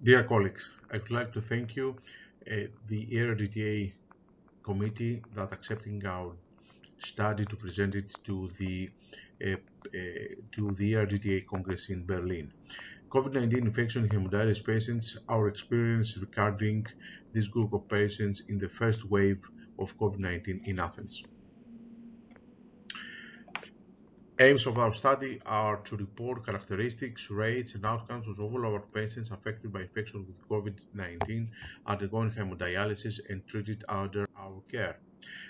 Dear colleagues, I would like to thank you, the ERDTA committee, that accepting our study to present it uh, to the ERDTA Congress in Berlin. COVID-19 infection in hemodialysis patients, our experience regarding this group of patients in the first wave of COVID-19 in Athens. Aims of our study are to report characteristics, rates, and outcomes of all our patients affected by infection with COVID-19 undergoing hemodialysis and treated under our care.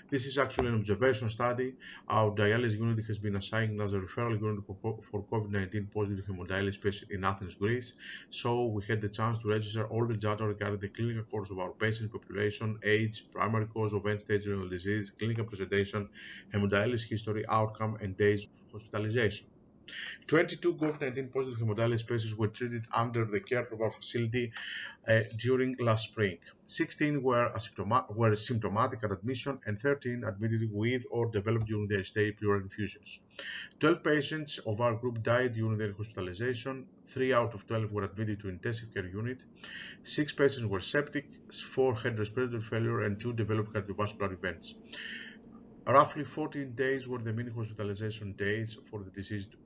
This is actually an observation study. Our dialysis unit has been assigned as a referral unit for COVID-19 positive hemodialysis patients in Athens, Greece. So we had the chance to register all the data regarding the clinical course of our patient population, age, primary cause of end-stage renal disease, clinical presentation, hemodialysis history, outcome, and days of hospitalization. 22 COVID-19 positive hemodialysis patients were treated under the care of our facility during last spring. 16 were symptomatic at admission and 13 admitted with or developed during their stay pleural infusions. 12 patients of our group died during their hospitalization. 3 out of 12 were admitted to intensive care unit. 6 patients were septic, 4 had respiratory failure, and 2 developed cardiovascular events. Roughly 14 days were the mean hospitalization days for the deceased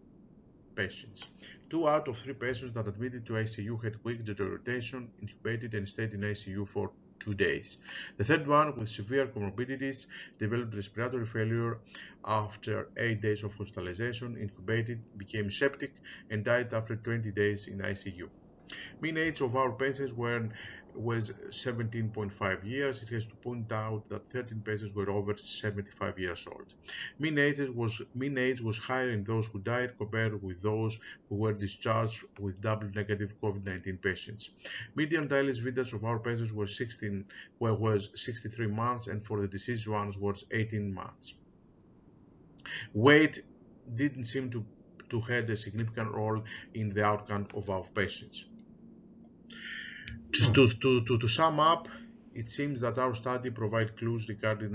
patients. 2 out of 3 patients that admitted to ICU had quick deterioration, intubated, and stayed in ICU for 2 days. The third one, with severe comorbidities, developed respiratory failure after 8 days of hospitalization, intubated, became septic, and died after 20 days in ICU. Mean age of our patients was 17.5 years. It has to point out that 13 patients were over 75 years old. Mean age was higher in those who died compared with those who were discharged with double negative COVID-19 patients. Median dialysis vintage of our patients was 63 months, and for the deceased ones was 18 months. Weight didn't seem to have a significant role in the outcome of our patients. To sum up, it seems that our study provides clues regarding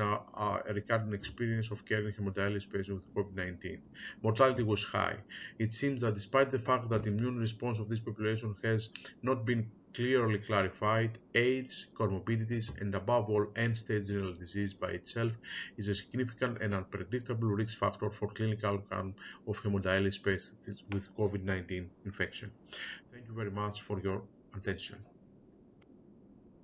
regarding experience of caring hemodialysis patients with COVID-19. Mortality was high. It seems that despite the fact that immune response of this population has not been clearly clarified, age, comorbidities, and above all, end-stage renal disease by itself is a significant and unpredictable risk factor for clinical outcome of hemodialysis patients with COVID-19 infection. Thank you very much for your attention.